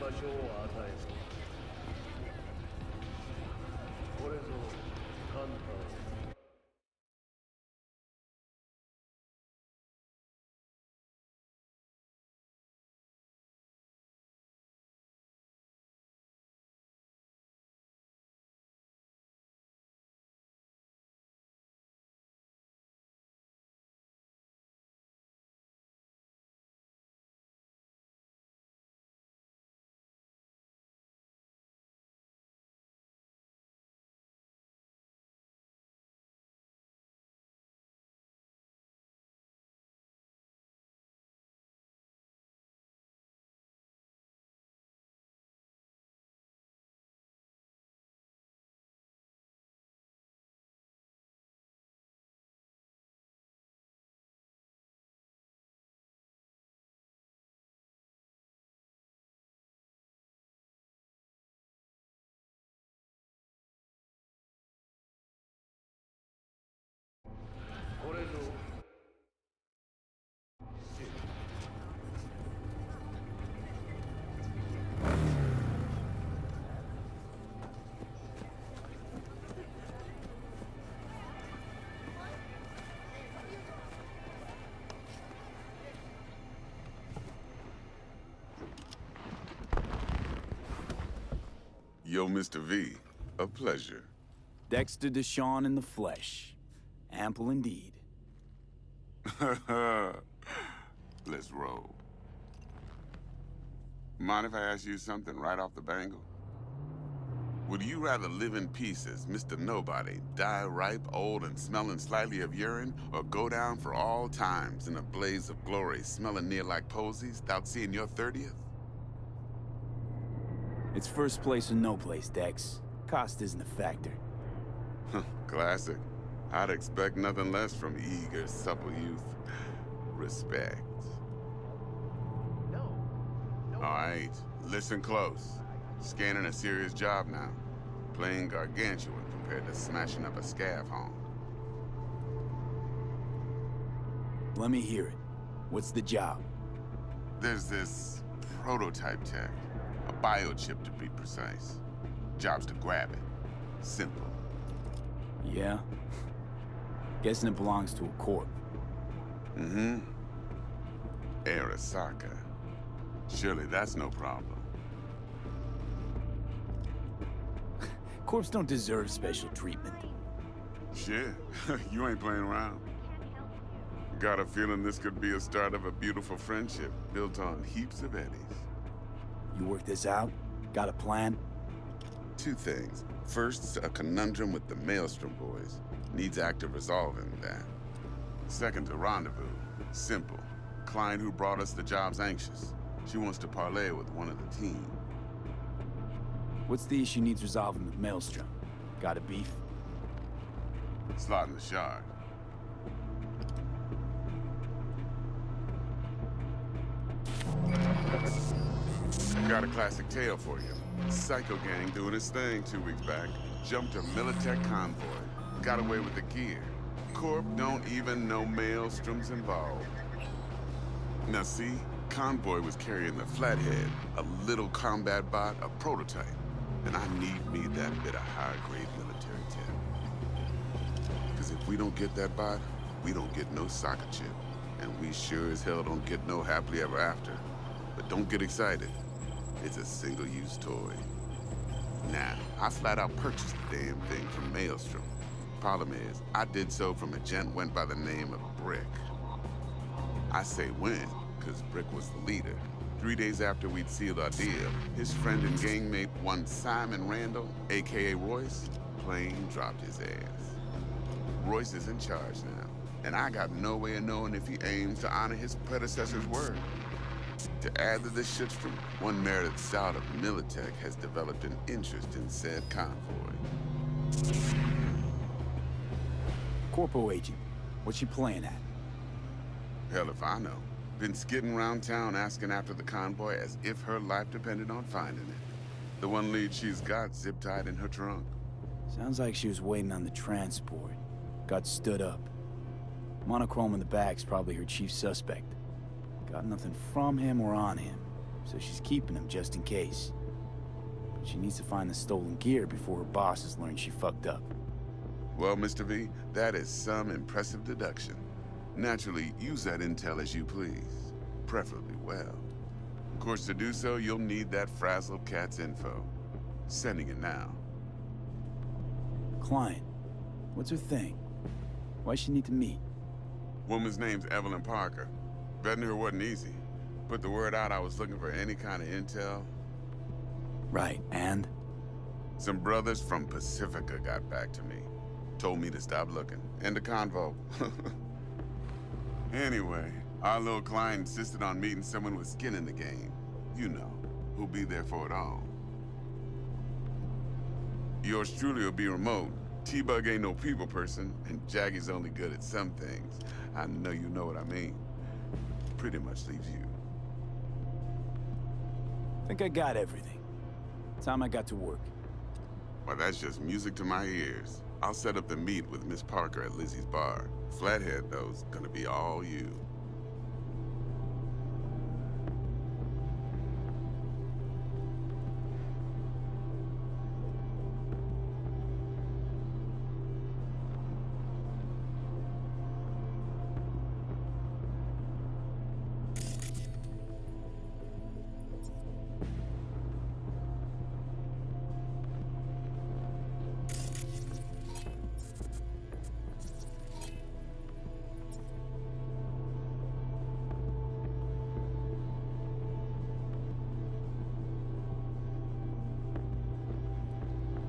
場所を与えそう。これぞカンター。これぞ Yo, Mr. V, a pleasure. Dexter Deshawn in the flesh. Ample indeed. Let's roll. Mind if I ask you something right off the bangle? Would you rather live in pieces, Mr. Nobody, die ripe, old, and smelling slightly of urine, or go down for all times in a blaze of glory, smelling near like posies, without seeing your 30th? It's first place or no place, Dex. Cost isn't a factor. Classic. I'd expect nothing less from eager, supple youth. Respect. All right, listen close. Scanning a serious job now. Playing gargantuan compared to smashing up a scav home. Let me hear it. What's the job? There's this prototype tech. A biochip, to be precise. Job's to grab it. Simple. Yeah? Guessing it belongs to a corp. Mm-hmm. Arasaka. Surely that's no problem. Corps don't deserve special treatment. Shit, you ain't playing around. Got a feeling this could be a start of a beautiful friendship built on heaps of eddies. You work this out? Got a plan? Two things. First, a conundrum with the Maelstrom boys. Needs active resolving that. Second, a rendezvous. Simple. Client who brought us the job's anxious. She wants to parlay with one of the team. What's the issue needs resolving with Maelstrom? Got a beef? Slot in the shard. Got a classic tale for you. Psycho gang doing his thing 2 weeks back. Jumped a Militech convoy. Got away with the gear. Corp don't even know Maelstrom's involved. Now see, convoy was carrying the Flathead, a little combat bot, a prototype. And I need me that bit of high-grade military tech. Because if we don't get that bot, we don't get no soccer chip. And we sure as hell don't get no happily ever after. But don't get excited. It's a single-use toy. Now, I flat out purchased the damn thing from Maelstrom. Problem is, I did so from a gent went by the name of Brick. I say when, because Brick was the leader. 3 days after we'd sealed our deal, his friend and gangmate, one Simon Randall, aka Royce, plain dropped his ass. Royce is in charge now, and I got no way of knowing if he aims to honor his predecessor's word. To add to this shitstrom, one Meredith Stout of Militech has developed an interest in said convoy. Corpo agent. What's she playing at? Hell if I know. Been skidding around town asking after the convoy as if her life depended on finding it. The one lead she's got zip-tied in her trunk. Sounds like she was waiting on the transport. Got stood up. Monochrome in the back's probably her chief suspect. Got nothing from him or on him. so she's keeping them just in case. But she needs to find the stolen gear before her bosses learn she fucked up. Well, Mr. V, that is some impressive deduction. Naturally, use that intel as you please. Preferably well. Of course, to do so, you'll need that frazzled cat's info. Sending it now. Client, what's her thing? Why she need to meet? Woman's name's Evelyn Parker. Vetting her wasn't easy. Put the word out I was looking for any kind of intel. Right, and? Some brothers from Pacifica got back to me. Told me to stop looking. End of convo. Anyway, our little client insisted on meeting someone with skin in the game. You know, who'll be there for it all. Yours truly will be remote. T-Bug ain't no people person, and Jaggy's only good at some things. I know you know what I mean. Pretty much leaves you. Think I got everything. Time I got to work. Well, that's just music to my ears. I'll set up the meet with Miss Parker at Lizzie's bar. Flathead, though's gonna be all you.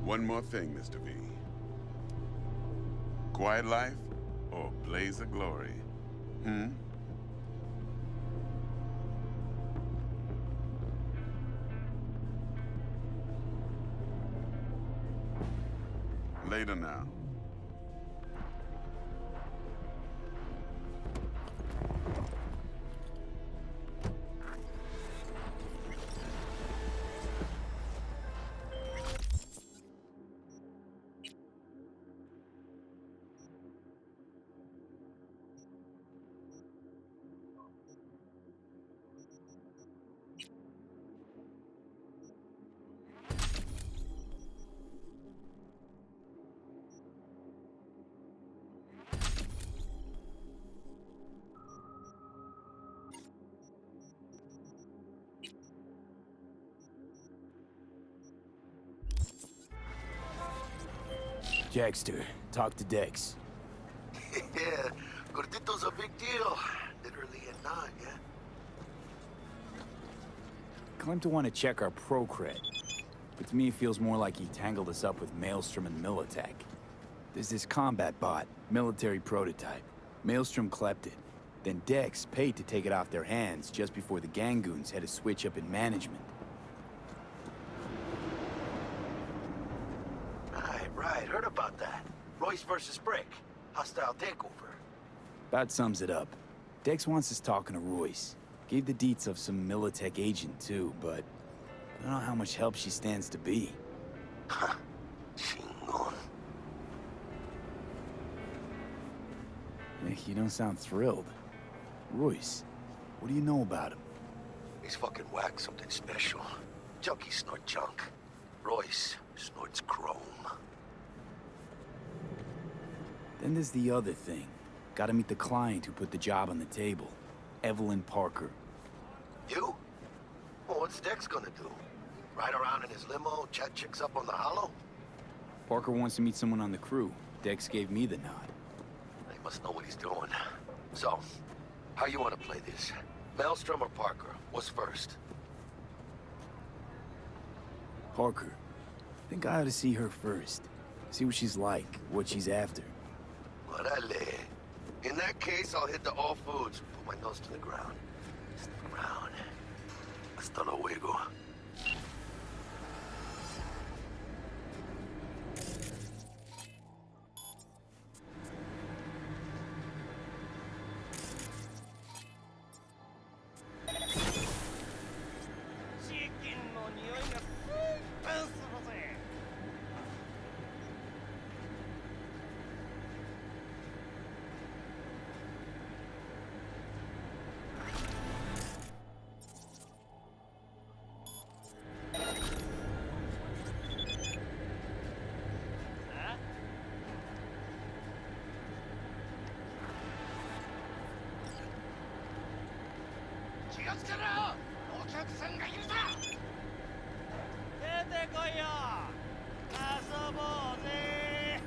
One more thing, Mr. V. Quiet life or blaze of glory? Later now. Jackster, talk to Dex. Yeah, Gordito's a big deal. Literally and not, yeah? Claimed to want to check our pro cred. But to me, it feels more like he tangled us up with Maelstrom and Militech. There's this combat bot, military prototype. Maelstrom clept it. Then Dex paid to take it off their hands just before the Gangoons had a switch up in management. Right, heard about that. Royce versus Brick. Hostile takeover. About sums it up. Dex wants us talking to Royce. Gave the deets of some Militech agent too, but I don't know how much help she stands to be. Ha. Chingon. Nick, you don't sound thrilled. Royce, what do you know about him? He's fucking whack, something special. Junkies snort junk. Royce snorts chrome. Then there's the other thing. Gotta meet the client who put the job on the table. Evelyn Parker. You? Well, what's Dex gonna do? Ride around in his limo, chat chicks up on the hollow? Parker wants to meet someone on the crew. Dex gave me the nod. He must know what he's doing. So, how you want to play this? Maelstrom or Parker? What's first? Parker. Think I ought to see her first. See what she's like, what she's after. Orale. In that case, I'll hit the all foods. Put my nose to the ground. Stick around. Hasta luego. をつけろ。お客さんがいるぞ。出てこいよ。遊ぼうぜ。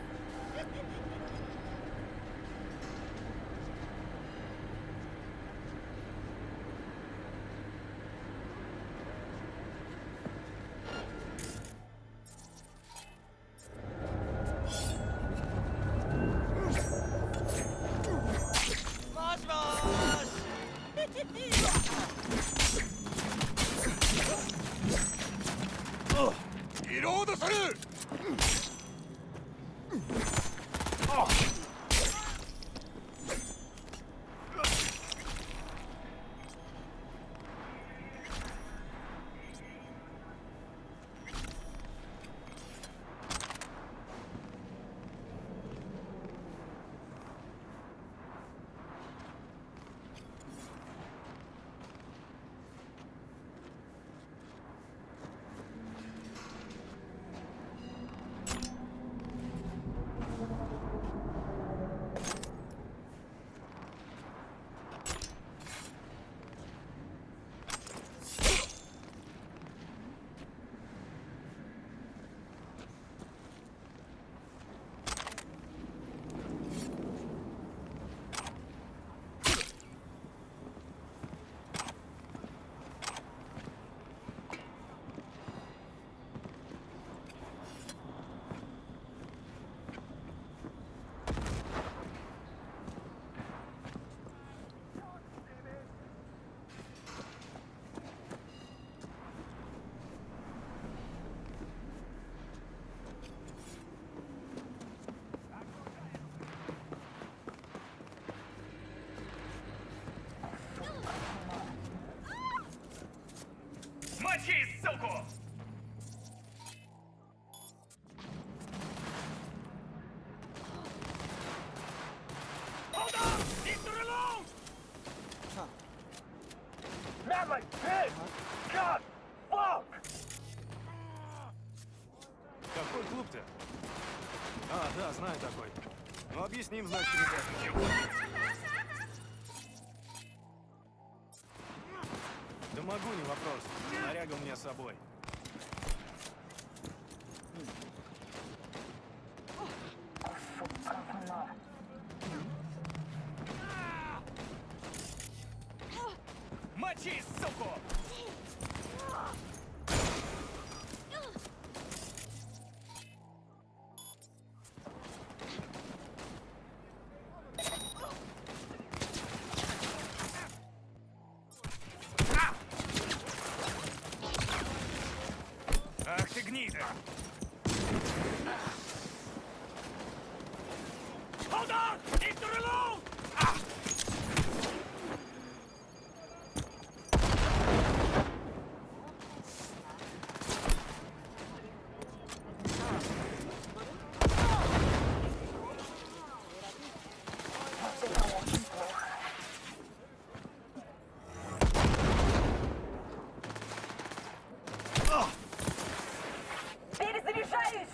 もしもーし。リロードする。Мочи, суку! Hold on! It's reload! Not like this! God! Fuck! Какой клуб-то? А, да, знаю такой. Ну, объясним, значит, ребят. Да могу, не вопрос. Снаряга у меня с собой. Мочи, суку! Ах ты гнида! Hold on! Need to reload! Перезаряжаюсь!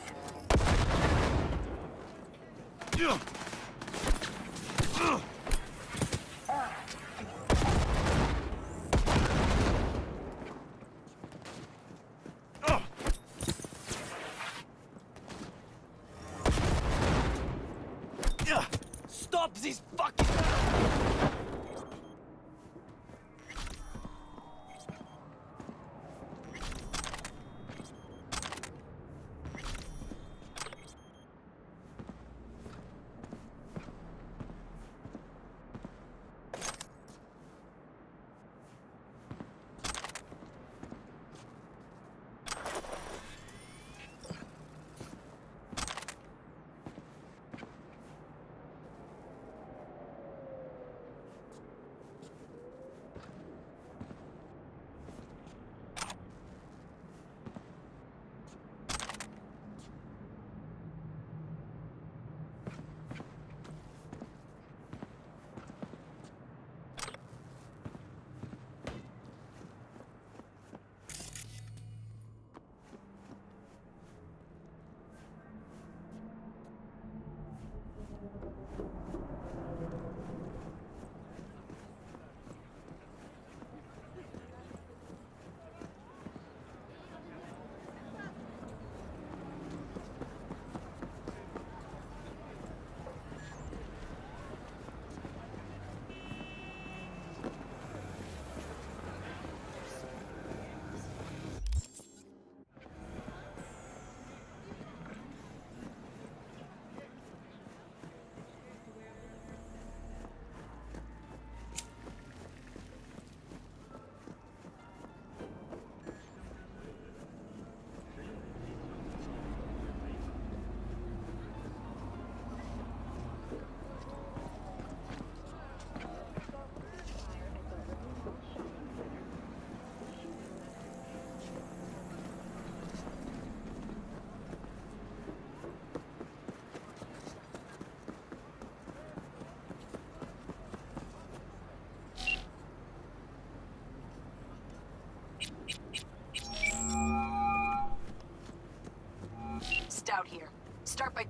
Stop this fucking...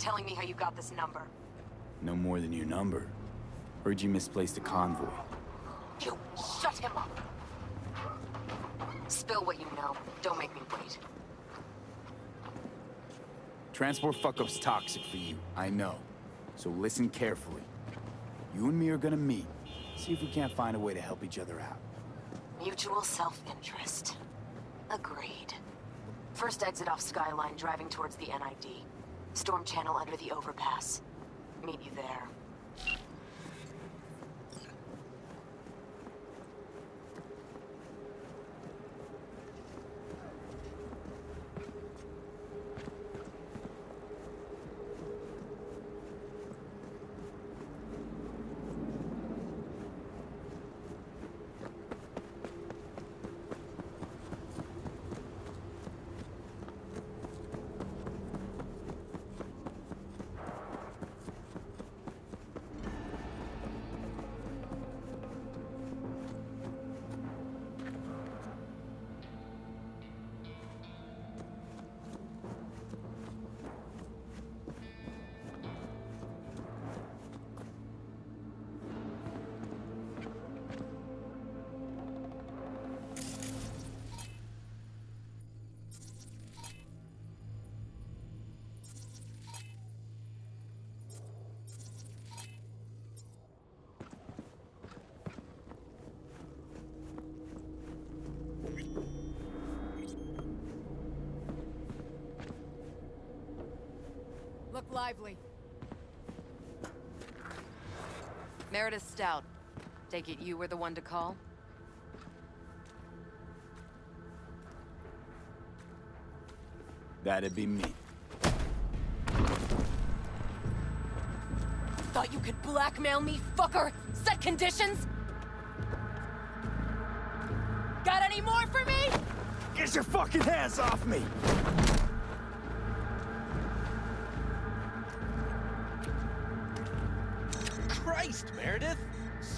telling me how you got this number. No more than your number. Heard you misplaced a convoy. You shut him up! Spill what you know. Don't make me wait. Transport fuck-up's toxic for you, I know. So listen carefully. You and me are gonna meet. See if we can't find a way to help each other out. Mutual self-interest. Agreed. First exit off Skyline, driving towards the NID. Storm channel under the overpass. Meet you there. Look lively. Meredith Stout. Take it you were the one to call? That'd be me. Thought you could blackmail me, fucker? Set conditions? Got any more for me? Get your fucking hands off me! Christ, Meredith!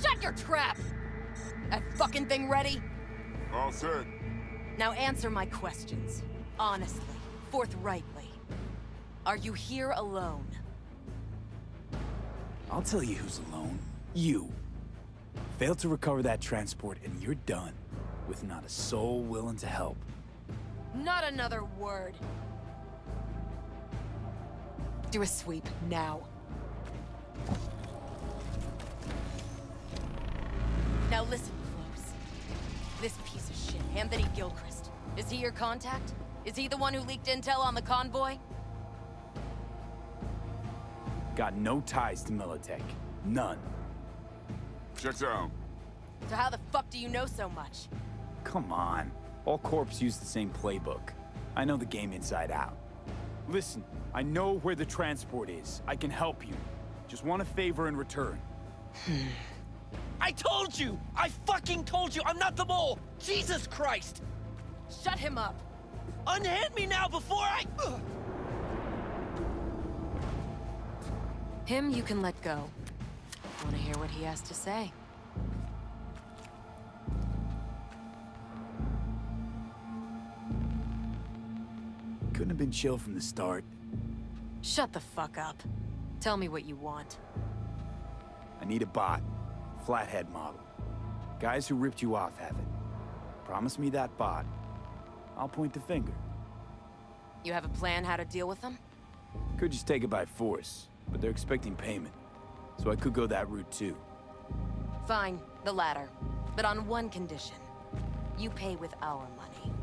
Shut your trap! That fucking thing ready? All set. Now answer my questions. Honestly, forthrightly. Are you here alone? I'll tell you who's alone. You. Fail to recover that transport and you're done. With not a soul willing to help. Not another word. Do a sweep, now. Now listen close. This piece of shit, Anthony Gilchrist. Is he your contact? Is he the one who leaked intel on the convoy? Got no ties to Militech. None. Checks out. So how the fuck do you know so much? Come on. All corps use the same playbook. I know the game inside out. Listen, I know where the transport is. I can help you. Just want a favor in return. I told you! I fucking told you! I'm not the mole! Jesus Christ! Shut him up! Unhand me now before I... Ugh. Him you can let go. Wanna hear what he has to say? Couldn't have been chill from the start. Shut the fuck up. Tell me what you want. I need a bot. Flathead model. Guys who ripped you off have it. Promise me that bot. I'll point the finger. You have a plan how to deal with them? Could just take it by force, but they're expecting payment. So I could go that route too. Fine, the latter. But on one condition. You pay with our money.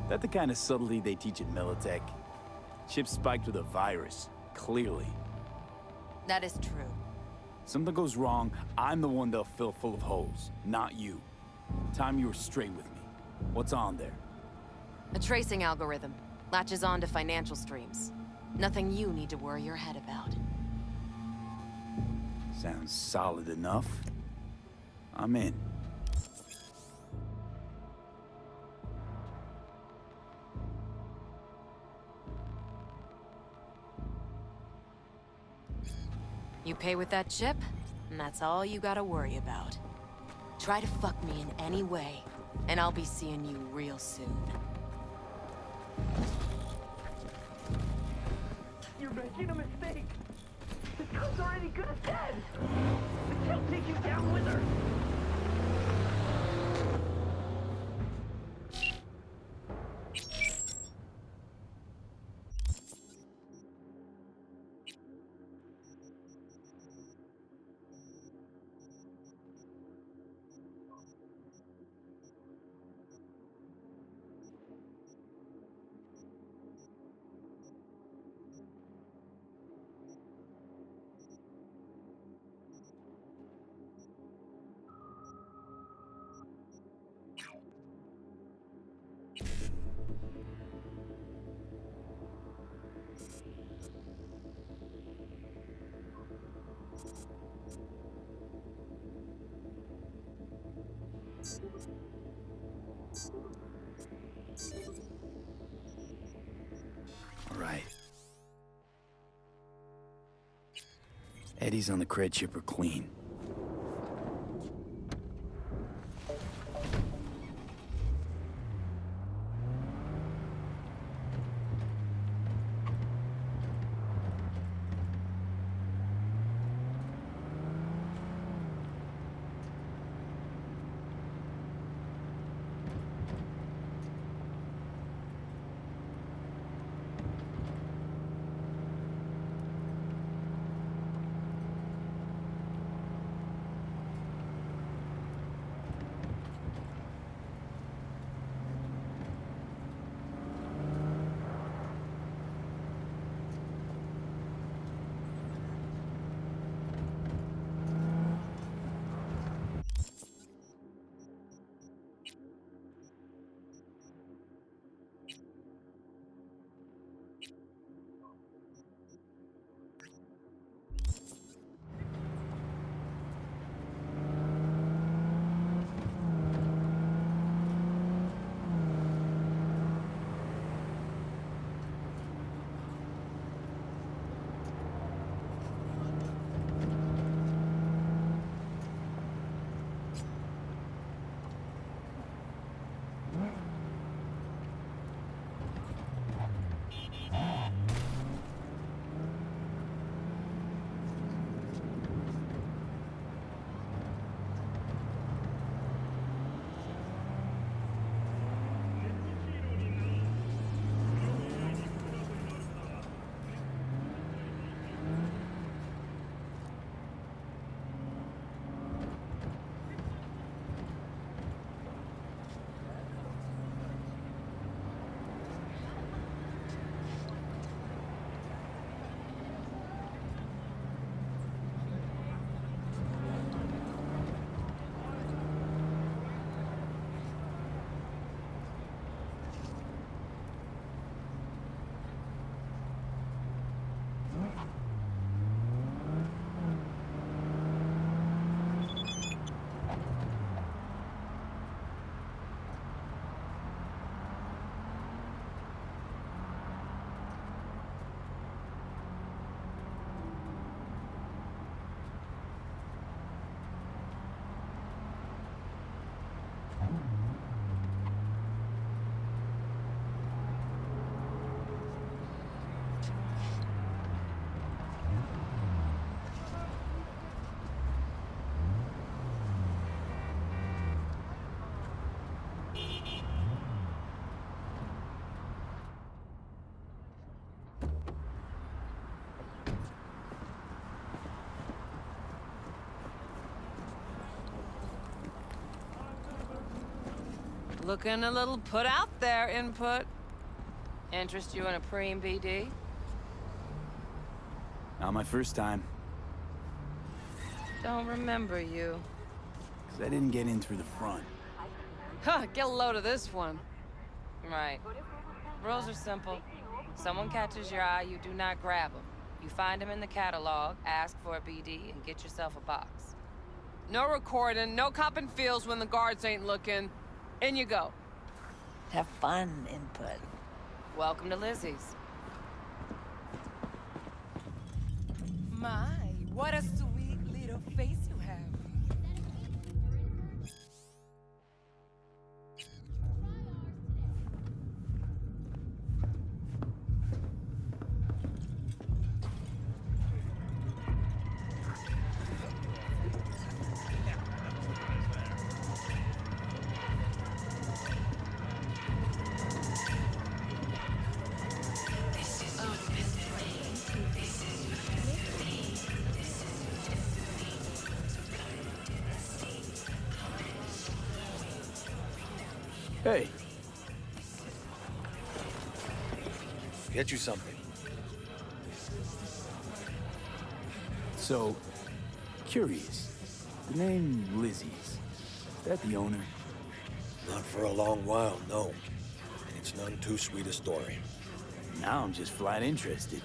That the kind of subtlety they teach at Militech? Ship spiked with a virus, clearly. That is true. Something goes wrong, I'm the one they'll fill full of holes, not you. Time you were straight with me. What's on there? A tracing algorithm. Latches on to financial streams. Nothing you need to worry your head about. Sounds solid enough. I'm in. You pay with that chip, and that's all you gotta worry about. Try to fuck me in any way, And I'll be seeing you real soon. You're making a mistake. The code's already good as dead. She'll take you down with her. All right. Eddies on the cred ship are clean. Looking a little put out there, Input. Interest you in a preem BD? Not my first time, Don't remember you. 'cause I didn't get in through the front. Huh, get a load of this one. Right. Rules are simple. Someone catches your eye, you do not grab them. You find them in the catalog, ask for a BD, and get yourself a box. No recording, no copping feels when the guards ain't looking. In you go. Have fun, Input. Welcome to Lizzie's. My, what a sweet little face you have. Hey, Get you something. so, curious. The name Lizzie's, is that the owner? Not for a long while, no. And it's none too sweet a story. Now I'm just flat interested.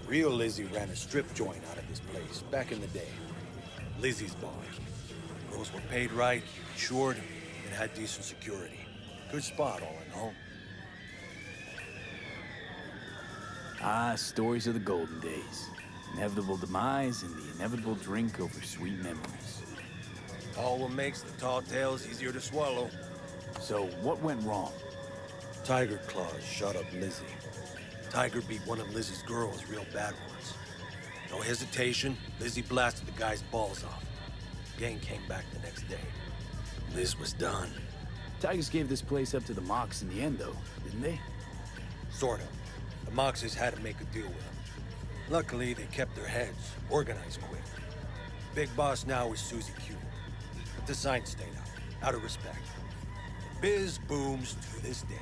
Real Lizzie ran a strip joint out of this place back in the day. Lizzie's bar. Girls were paid right, insured, and had decent security. Good spot, all in all. Ah, stories of the golden days. Inevitable demise and the inevitable drink over sweet memories. All what makes the tall tales easier to swallow. So, what went wrong? Tiger Claws shot up Lizzie. Tiger beat one of Lizzie's girls real bad once. No hesitation, Lizzie blasted the guy's balls off. Gang came back the next day. Liz was done. Tigers gave this place up to the Mox in the end, though, didn't they? Sort of. The Moxes had to make a deal with him. Luckily, they kept their heads, organized quick. Big boss now is Susie Q. But the sign stayed out of respect. Biz booms to this day.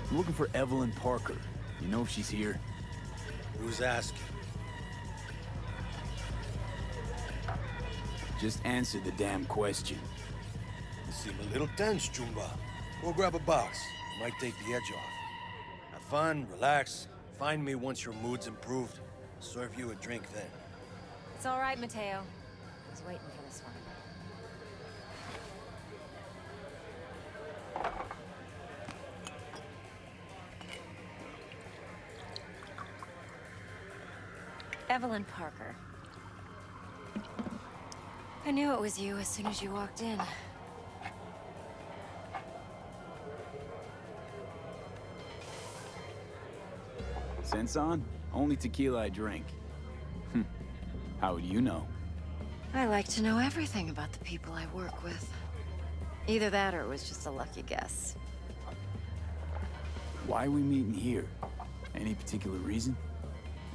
I'm looking for Evelyn Parker. You know if she's here? Who's asking? Just answer the damn question. You seem a little tense, Jumba. Go grab a box. It might take the edge off. Have fun, relax. Find me once your mood's improved. I'll serve you a drink then. It's all right, Mateo. I was waiting for this one. Evelyn Parker. I knew it was you as soon as you walked in. Sense on? Only tequila I drink. How would you know? I like to know everything about the people I work with. Either that or it was just a lucky guess. Why are we meeting here? Any particular reason?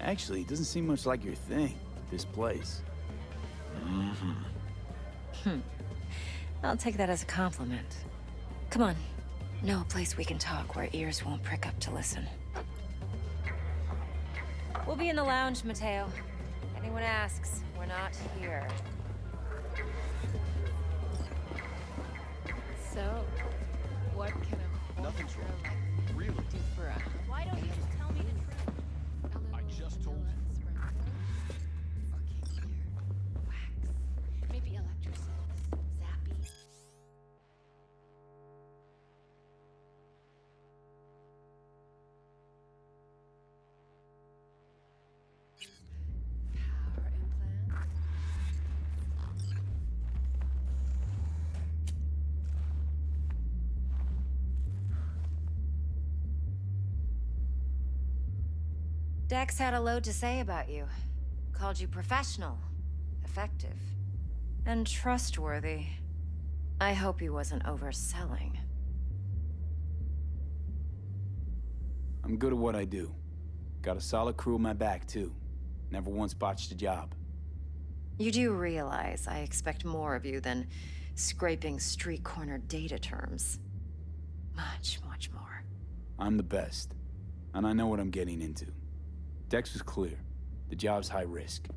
Actually, it doesn't seem much like your thing, this place. I'll take that as a compliment. Come on. Know a place we can talk where ears won't prick up to listen. We'll be in the lounge, Mateo. Anyone asks, we're not here. So, what can a Nothing's wrong. really do for a... Why don't you just tell me the truth? I just told you. Or cake here. Wax. Maybe electrosense. Zappy. Power implant. Dex had a load to say about you. Called you professional, effective, and trustworthy. I hope he wasn't overselling. I'm good at what I do. Got a solid crew on my back, too. Never once botched a job. You do realize I expect more of you than scraping street corner data terms. Much, much more. I'm the best, and I know what I'm getting into. Dex was clear. The job's high risk.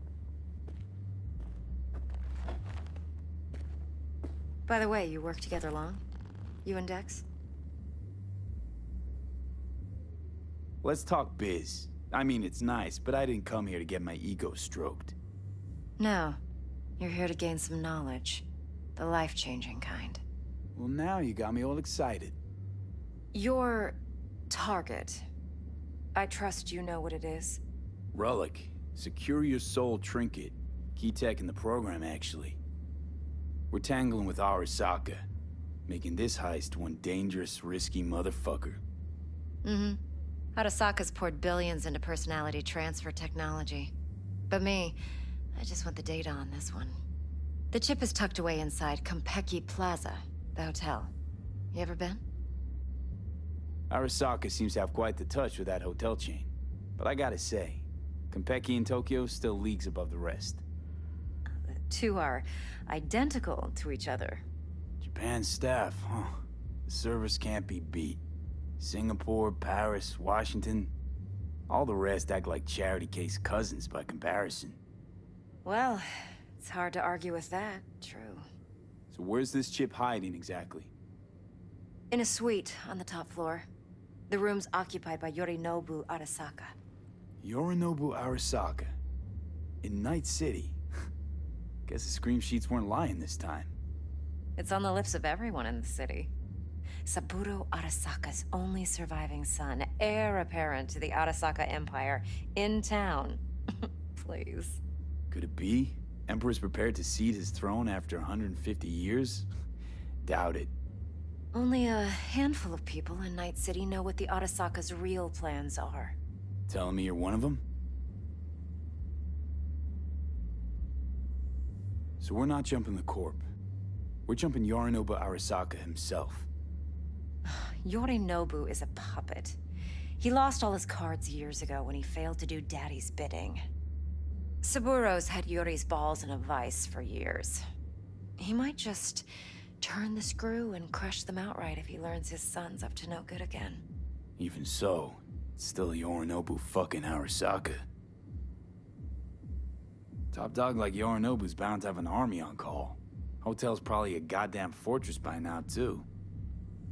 By the way, you work together long? You and Dex? Let's talk biz. I mean, it's nice, but I didn't come here to get my ego stroked. No. You're here to gain some knowledge. The life-changing kind. Well, now you got me all excited. Your target. I trust you know what it is. Relic. Secure your soul trinket. Key tech in the program, actually. We're tangling with Arasaka, making this heist one dangerous, risky motherfucker. Mm-hmm. Arasaka's poured billions into personality transfer technology. But me, I just want the data on this one. The chip is tucked away inside Konpeki Plaza, the hotel. You ever been? Arasaka seems to have quite the touch with that hotel chain. But I gotta say, Konpeki in Tokyo still leagues above the rest. two are identical to each other. Japan's staff, huh? The service can't be beat. Singapore, Paris, Washington. All the rest act like charity case cousins by comparison. Well, it's hard to argue with that, true. So where's this chip hiding exactly? In a suite on the top floor. The room's occupied by Yorinobu Arasaka. Yorinobu Arasaka. In Night City. Guess the scream sheets weren't lying this time. It's on the lips of everyone in the city. Saburo Arasaka's only surviving son, heir apparent to the Arasaka Empire, in town. Please. Could it be? Emperor's prepared to cede his throne after 150 years? Doubt it. Only a handful of people in Night City know what the Arasaka's real plans are. Telling me you're one of them? So we're not jumping the Corp. We're jumping Yorinobu Arasaka himself. Yorinobu is a puppet. He lost all his cards years ago when he failed to do Daddy's bidding. Saburo's had Yuri's balls in a vice for years. He might just turn the screw and crush them outright if he learns his son's up to no good again. Even so, it's still Yorinobu fucking Arasaka. Top dog like Yorinobu's bound to have an army on call. Hotel's probably a goddamn fortress by now, too.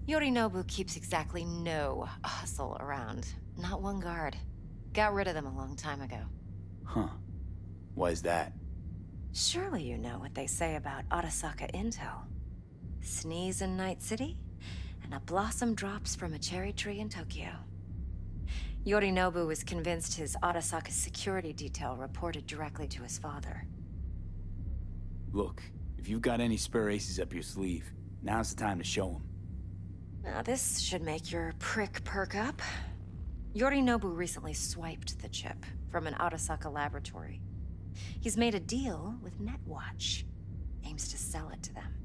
Yorinobu keeps exactly no hustle around. Not one guard. Got rid of them a long time ago. Huh. Why is that? Surely you know what they say about Arasaka intel. Sneeze in Night City, and a blossom drops from a cherry tree in Tokyo. Yorinobu was convinced his Arasaka security detail reported directly to his father. Look, if you've got any spare aces up your sleeve, now's the time to show them. Now this should make your prick perk up. Yorinobu recently swiped the chip from an Arasaka laboratory. He's made a deal with Netwatch. Aims to sell it to them.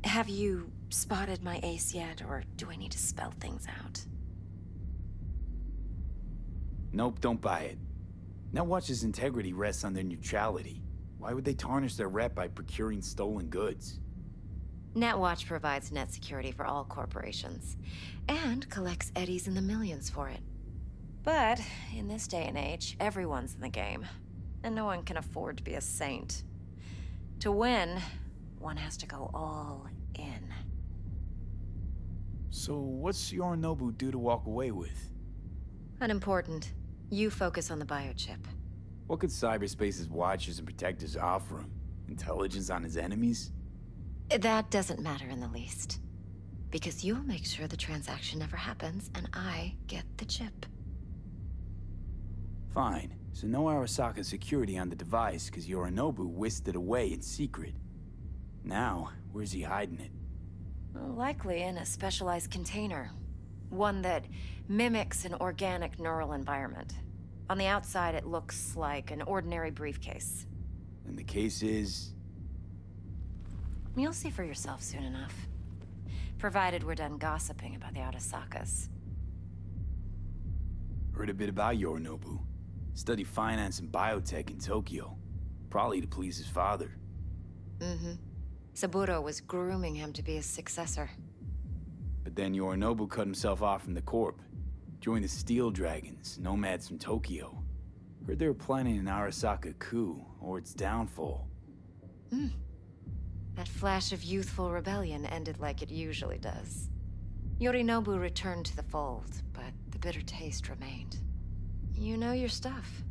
Have you spotted my ace yet, or do I need to spell things out? Nope, don't buy it. Netwatch's integrity rests on their neutrality. Why would they tarnish their rep by procuring stolen goods? Netwatch provides net security for all corporations, and collects eddies in the millions for it. But in this day and age, everyone's in the game, and no one can afford to be a saint. To win, one has to go all in. So what's Yorinobu due to walk away with? Unimportant. You focus on the biochip. What could cyberspace's watchers and protectors offer him? Intelligence on his enemies? That doesn't matter in the least. Because you'll make sure the transaction never happens, and I get the chip. Fine. So no Arasaka security on the device, because Yorinobu whisked it away in secret. Now, where's he hiding it? Well, likely in a specialized container. One that mimics an organic neural environment. On the outside, it looks like an ordinary briefcase. And the case is... You'll see for yourself soon enough. Provided we're done gossiping about the Arasakas. Heard a bit about Yorinobu. Studied finance and biotech in Tokyo. Probably to please his father. Mm-hmm. Saburo was grooming him to be his successor. But then Yorinobu cut himself off from the Corp. Joined the Steel Dragons, nomads from Tokyo. Heard they were planning an Arasaka coup, or its downfall. That flash of youthful rebellion ended like it usually does. Yorinobu returned to the fold, but the bitter taste remained. You know your stuff.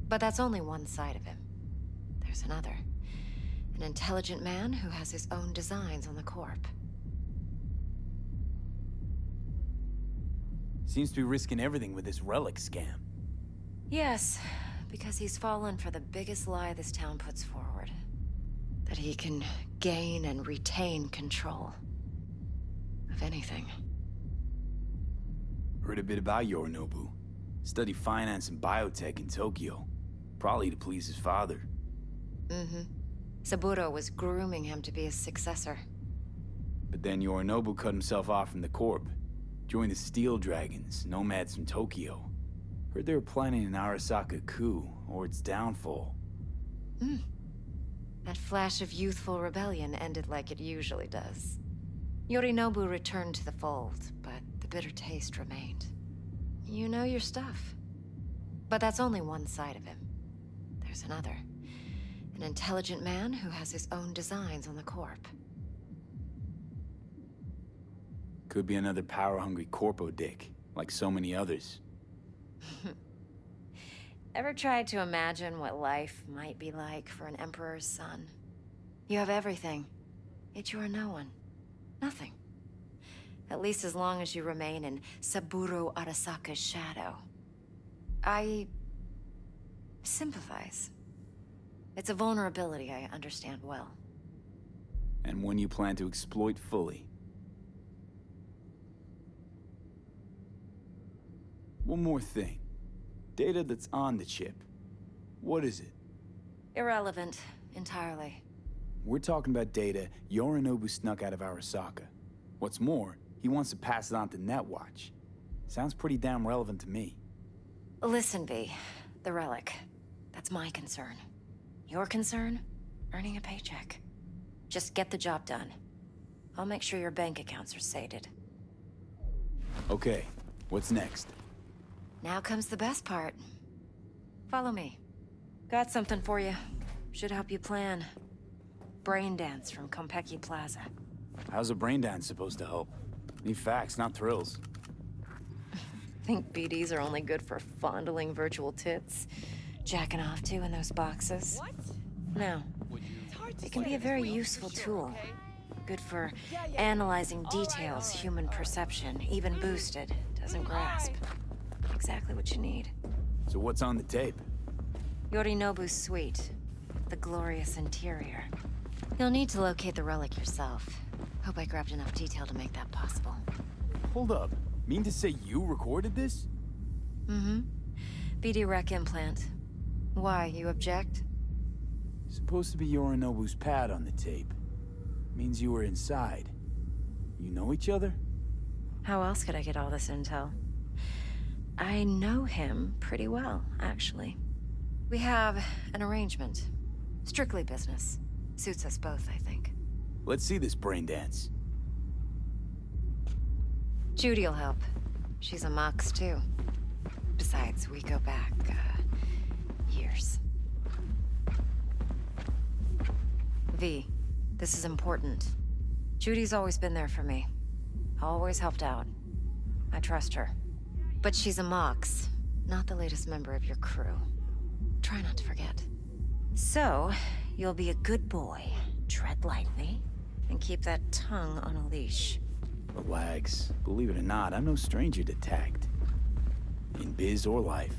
But that's only one side of him. There's another. An intelligent man who has his own designs on the Corp. Seems to be risking everything with this relic scam. Yes, because he's fallen for the biggest lie this town puts forward. That he can gain and retain control of anything. Heard a bit about Yorinobu. Studied finance and biotech in Tokyo. Probably to please his father. Mm-hmm. Saburo was grooming him to be his successor. But then Yorinobu cut himself off from the Corp. Joined the Steel Dragons, nomads from Tokyo. Heard they were planning an Arasaka coup, or its downfall. That flash of youthful rebellion ended like it usually does. Yorinobu returned to the fold, but the bitter taste remained. You know your stuff. But that's only one side of him. There's another. An intelligent man who has his own designs on the Corp. Could be another power-hungry corpo dick, like so many others. Ever tried to imagine what life might be like for an emperor's son? You have everything, yet you are no one. Nothing. At least as long as you remain in Saburo Arasaka's shadow. I sympathize. It's a vulnerability I understand well. And one you plan to exploit fully. One more thing. Data that's on the chip. What is it? Irrelevant, entirely. We're talking about data Yorinobu snuck out of Arasaka. What's more, he wants to pass it on to Netwatch. Sounds pretty damn relevant to me. Listen, V. The relic. That's my concern. Your concern? Earning a paycheck. Just get the job done. I'll make sure your bank accounts are sated. Okay, what's next? Now comes the best part. Follow me. Got something for you. Should help you plan. Brain dance from Konpeki Plaza. How's a brain dance supposed to help? Need facts, not thrills. Think BDs are only good for fondling virtual tits? Jacking off to in those boxes? What? No. It can be a very useful tool. Good for analyzing details human perception, even boosted, doesn't grasp. Exactly what you need. So what's on the tape? Yorinobu's suite. The glorious interior. You'll need to locate the relic yourself. Hope I grabbed enough detail to make that possible. Hold up. Mean to say you recorded this? Mm-hmm. BD rec implant. Why, you object? Supposed to be Yorinobu's pad on the tape. Means you were inside. You know each other? How else could I get all this intel? I know him pretty well, actually. We have an arrangement. Strictly business. Suits us both, I think. Let's see this brain dance. Judy'll help. She's a Mox, too. Besides, we go back, years. V, this is important. Judy's always been there for me. Always helped out. I trust her. But she's a Mox, not the latest member of your crew. Try not to forget. So, you'll be a good boy, tread lightly, and keep that tongue on a leash. Relax. Believe it or not, I'm no stranger to tact. In biz or life.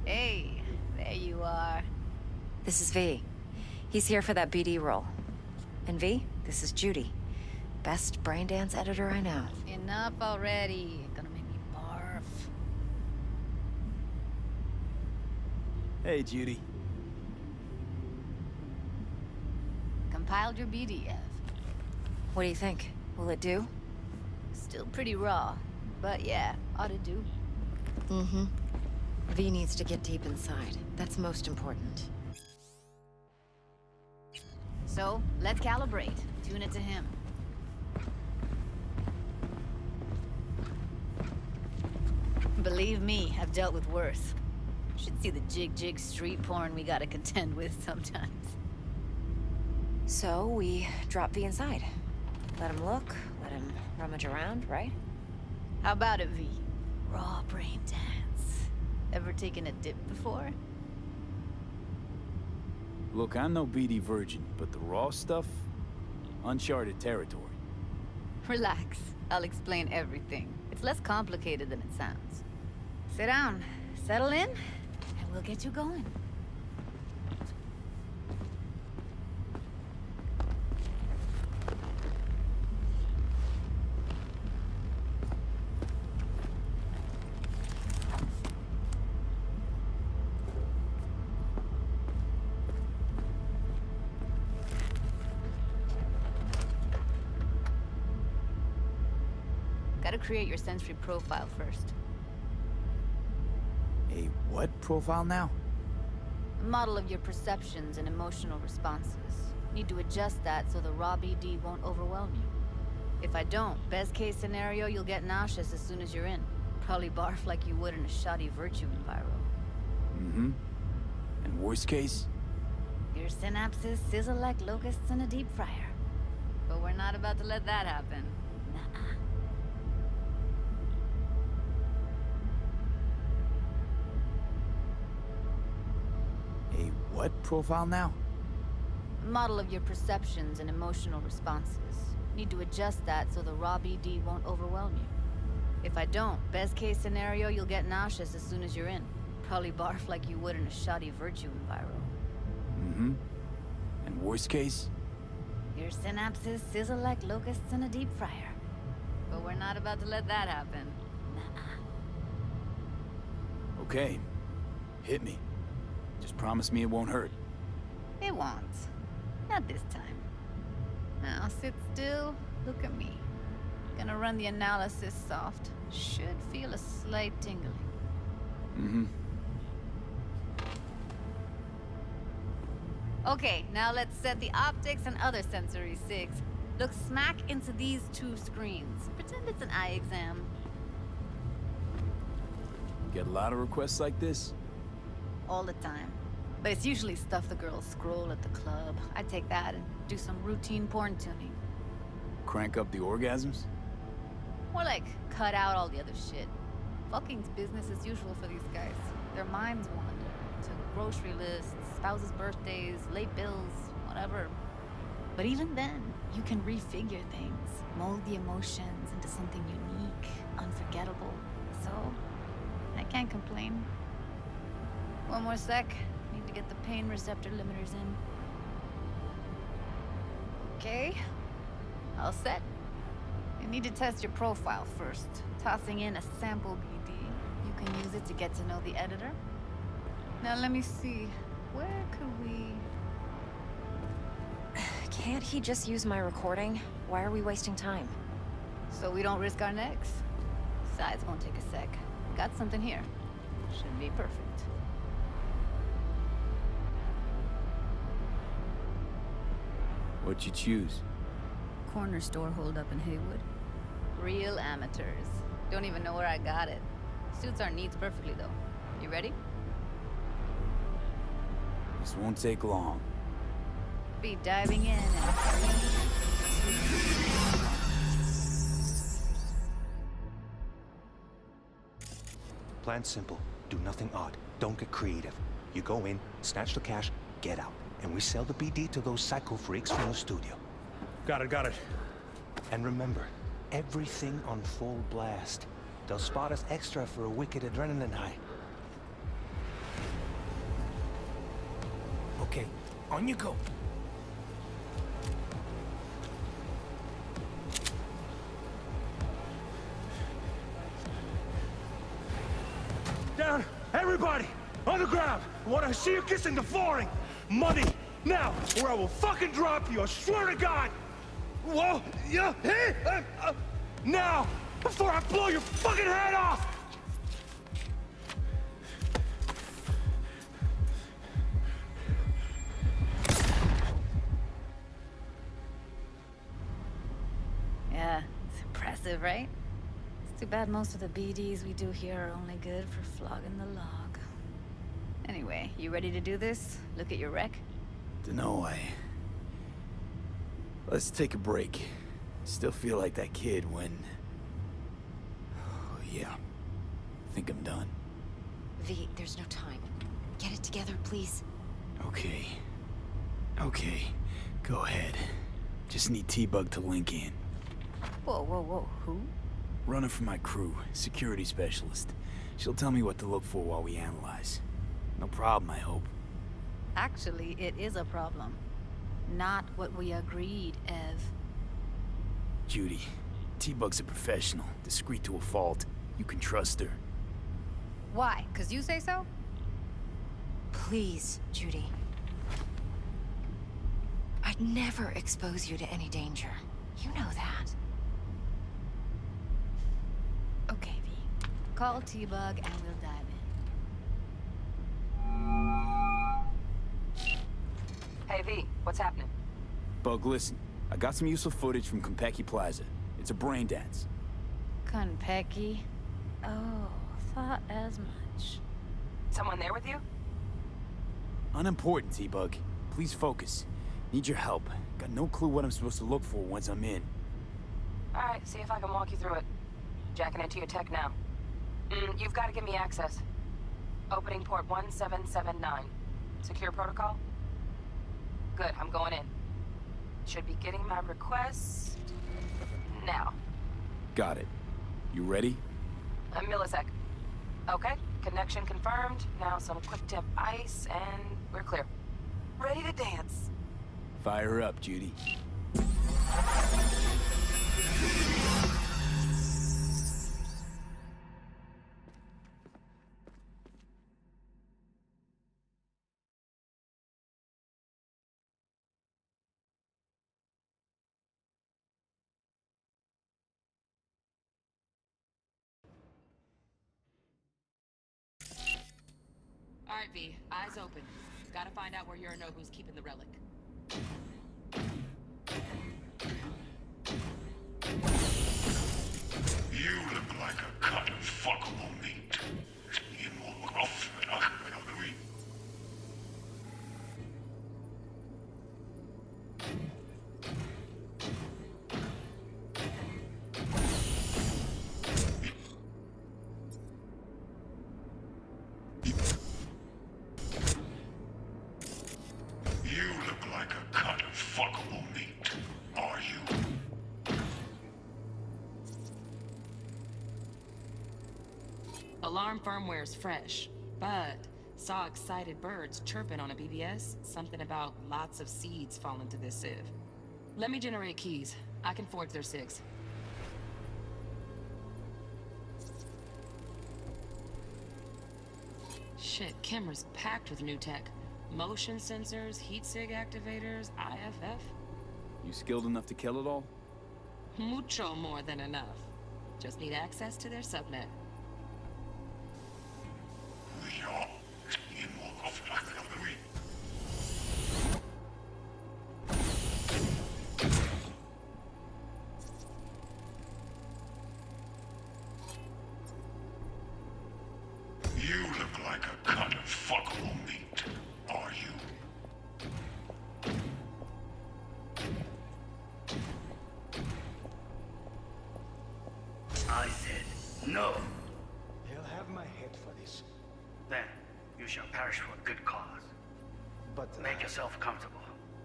Hey, there you are. This is V. He's here for that BD role. And V, this is Judy. Best brain dance editor I know. Enough already. Gonna make me barf. Hey, Judy. Compiled your BDF. What do you think? Will it do? Still pretty raw, but yeah, ought to do. Mm-hmm. V needs to get deep inside. That's most important. So, let's calibrate. Tune it to him. Believe me, I've dealt with worse. Should see the jig-jig street porn we gotta contend with sometimes. So, we drop V inside. Let him look, let him rummage around, right? How about it, V? Raw brain dance. Ever taken a dip before? Look, I'm no BD virgin, but the raw stuff? Uncharted territory. Relax. I'll explain everything. It's less complicated than it sounds. Sit down, settle in, and we'll get you going. gotta create your sensory profile first. A what profile now? A model of your perceptions and emotional responses. Need to adjust that so the raw BD won't overwhelm you. If I don't, best case scenario, you'll get nauseous as soon as you're in. Probably barf like you would in a shoddy virtue enviro. Mm-hmm. And worst case? Your synapses sizzle like locusts in a deep fryer. But we're not about to let that happen. Nuh-uh. A what profile now? A model of your perceptions and emotional responses. Need to adjust that so the raw BD won't overwhelm you. If I don't, best case scenario, you'll get nauseous as soon as you're in. Probably barf like you would in a shoddy virtue enviro. Mm-hmm. And worst case? Your synapses sizzle like locusts in a deep fryer. But we're not about to let that happen. Nuh-uh. Okay. Hit me. Just promise me it won't hurt. It won't. Not this time. Now sit still, look at me. Gonna run the analysis soft. Should feel a slight tingling. Mm-hmm. Okay, now let's set the optics and other sensory sigs. Look smack into these two screens. Pretend it's an eye exam. Get a lot of requests like this? All the time. But it's usually stuff the girls scroll at the club. I take that and do some routine porn tuning. Crank up the orgasms? More like, cut out all the other shit. Fucking's business as usual for these guys. Their minds wander to grocery lists, spouses' birthdays, late bills, whatever. But even then, you can refigure things, mold the emotions into something unique, unforgettable. So, I can't complain. One more sec. Need to get the pain receptor limiters in. Okay. All set. You need to test your profile first. Tossing in a sample BD. You can use it to get to know the editor. Now let me see. Where could we... Can't he just use my recording? Why are we wasting time? So we don't risk our necks? Besides, won't take a sec. Got something here. Should be perfect. What'd you choose? Corner store holdup in Haywood. Real amateurs. Don't even know where I got it. Suits our needs perfectly, though. You ready? This won't take long. Be diving in Plan's simple. Do nothing odd. Don't get creative. You go in, snatch the cash, get out. And we sell the BD to those psycho freaks from the studio. Got it. And remember, everything on full blast. They'll spot us extra for a wicked adrenaline high. Okay, on you go. Down! Everybody! On the ground! I want to see you kissing the flooring! Money! Now! Or I will fucking drop you! I swear to God! Whoa! Yeah! Hey! Now! Before I blow your fucking head off! Yeah, it's impressive, right? It's too bad most of the BDs we do here are only good for flogging the log. Anyway, you ready to do this? Look at your rec? Dunno, Let's take a break. Still feel like that kid when... Oh, yeah. Think I'm done. V, there's no time. Get it together, please. Okay. Okay. Go ahead. Just need T-Bug to link in. Whoa. Who? Runner for my crew. Security specialist. She'll tell me what to look for while we analyze. No problem, I hope. Actually, it is a problem. Not what we agreed, Ev. Judy, T-Bug's a professional, discreet to a fault. You can trust her. Why? 'Cause you say so? Please, Judy. I'd never expose you to any danger. You know that. Call T-Bug and we'll dive in. Hey, V, what's happening? Bug, listen. I got some useful footage from Konpeki Plaza. It's a brain dance. Konpeki? Oh, thought as much. Someone there with you? Unimportant, T-Bug. Please focus. Need your help. Got no clue what I'm supposed to look for once I'm in. Alright, see if I can walk you through it. Jacking into your tech now. You've got to give me access. Opening port 1779. Secure protocol? Good, I'm going in. Should be getting my request... now. Got it. You ready? A millisec. Okay, connection confirmed. Now some quick temp ice, and we're clear. Ready to dance. Fire her up, Judy. Alright, V. Eyes open. Gotta find out where Yorinobu's keeping the relic. You look like a cut of fuckable meat. You more rough than I agree. You look like a cut of fuckable meat. Are you? Alarm firmware's fresh, but saw excited birds chirping on a BBS. Something about lots of seeds falling to this sieve. Let me generate keys. I can forge their SIGs. Shit, camera's packed with new tech. Motion sensors, heat sig activators, IFF. You skilled enough to kill it all? Mucho more than enough. Just need access to their subnet. You look like a cut of fuckable meat. Are you? I said no. He'll have my head for this. Then you shall perish for a good cause. But make yourself comfortable.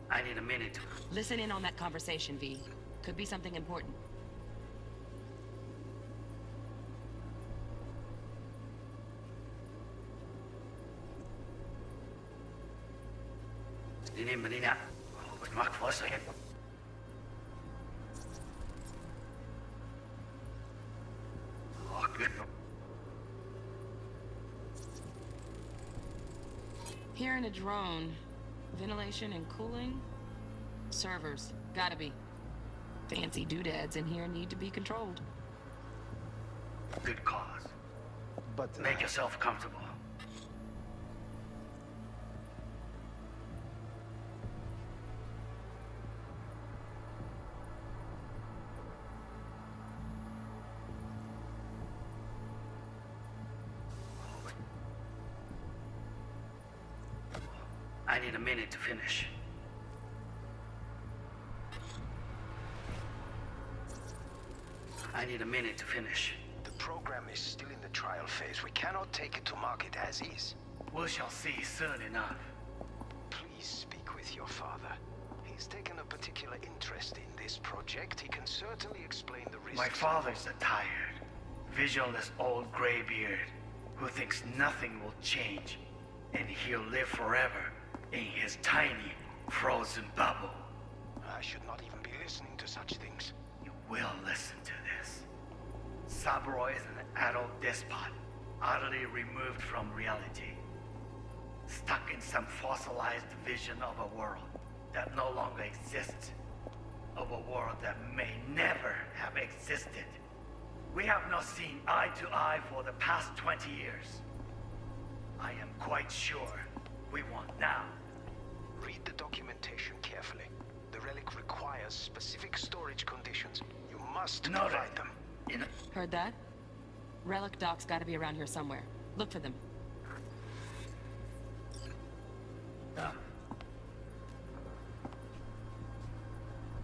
I need a minute to... Listen in on that conversation, V. Could be something important. Hearing a drone. Ventilation and cooling? Servers. Gotta be. Fancy doodads in here need to be controlled. Good cause. But make yourself comfortable. I need a minute to finish. I need a minute to finish. The program is still in the trial phase. We cannot take it to market as is. We shall see soon enough. Please speak with your father. He's taken a particular interest in this project. He can certainly explain the risks. My father's a tired, visionless old graybeard who thinks nothing will change, and he'll live forever in his tiny, frozen bubble. I should not even be listening to such things. You will listen to this. Saburo is an adult despot, utterly removed from reality. Stuck in some fossilized vision of a world that no longer exists. Of a world that may never have existed. We have not seen eye to eye for the past 20 years. I am quite sure we want now. Read the documentation carefully. The relic requires specific storage conditions. You must provide them. Heard that? Relic docs gotta be around here somewhere. Look for them.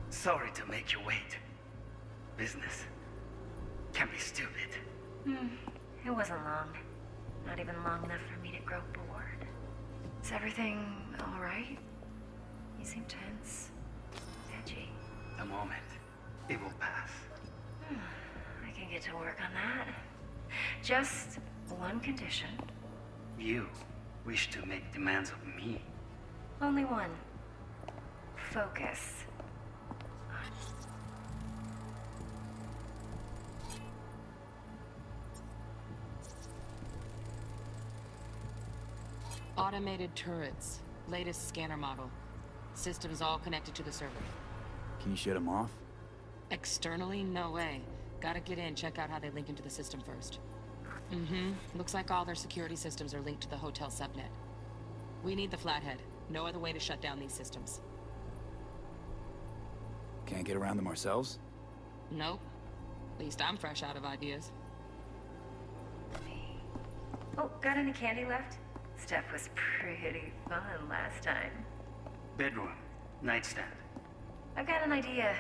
Sorry to make you wait. Business can be stupid. It wasn't long. Not even long enough for me to grow bored. Is everything all right? You seem tense. Edgy. A moment. It will pass. I can get to work on that. Just one condition. You wish to make demands of me. Only one. Focus. Automated turrets. Latest scanner model. Systems all connected to the server. Can you shut them off? Externally, no way. Gotta get in, check out how they link into the system first. Looks like all their security systems are linked to the hotel subnet. We need the flathead. No other way to shut down these systems. Can't get around them ourselves? Nope. At least I'm fresh out of ideas. Oh, got any candy left? Stuff was pretty fun last time. Bedroom. Nightstand. I've got an idea.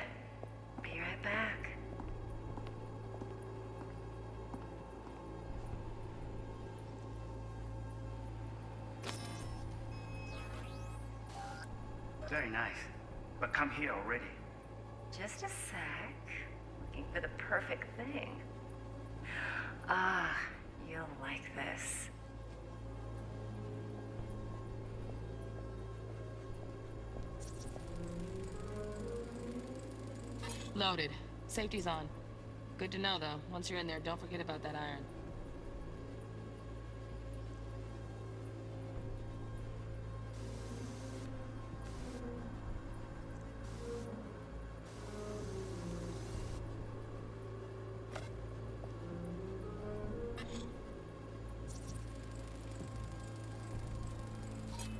Be right back. Very nice. But come here already. Just a sec. Looking for the perfect thing. Ah, you'll like this. Loaded. Safety's on. Good to know, though. Once you're in there, don't forget about that iron.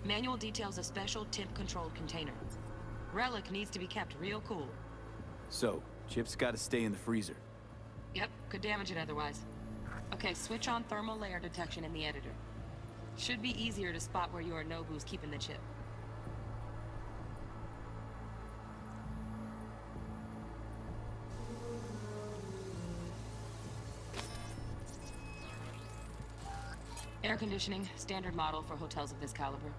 Manual details a special temp-controlled container. Relic needs to be kept real cool. So, Chip's gotta stay in the freezer. Yep, could damage it otherwise. Okay, switch on thermal layer detection in the editor. Should be easier to spot where Yorinobu's keeping the chip. Air conditioning, standard model for hotels of this caliber.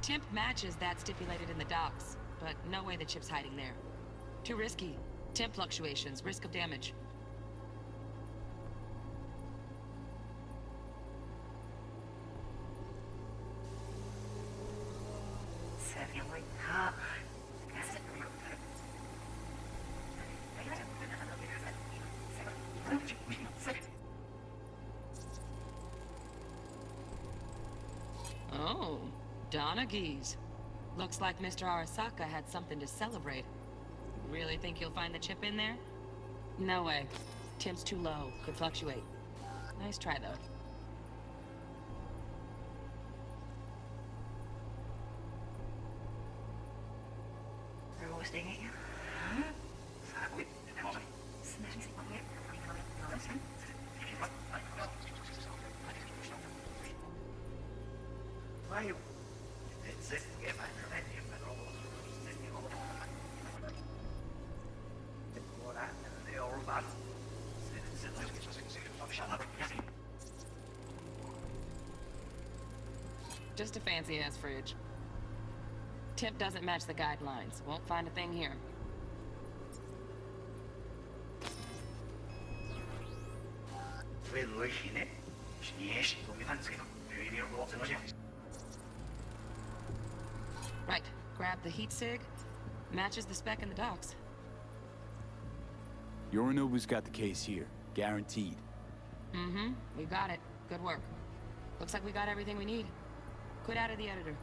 Temp matches that stipulated in the docs, but no way the chip's hiding there. Too risky. Temp fluctuations, risk of damage. Oh, Donaghys. Looks like Mr. Arasaka had something to celebrate. Really think you'll find the chip in there? No way. Temp's too low. Could fluctuate. Nice try, though. Just a fancy-ass fridge. Temp doesn't match the guidelines. Won't find a thing here. Right. Grab the heat sig. Matches the spec in the docs. Yorinobu's got the case here. Guaranteed. We got it. Good work. Looks like we got everything we need. Quit out of the editor.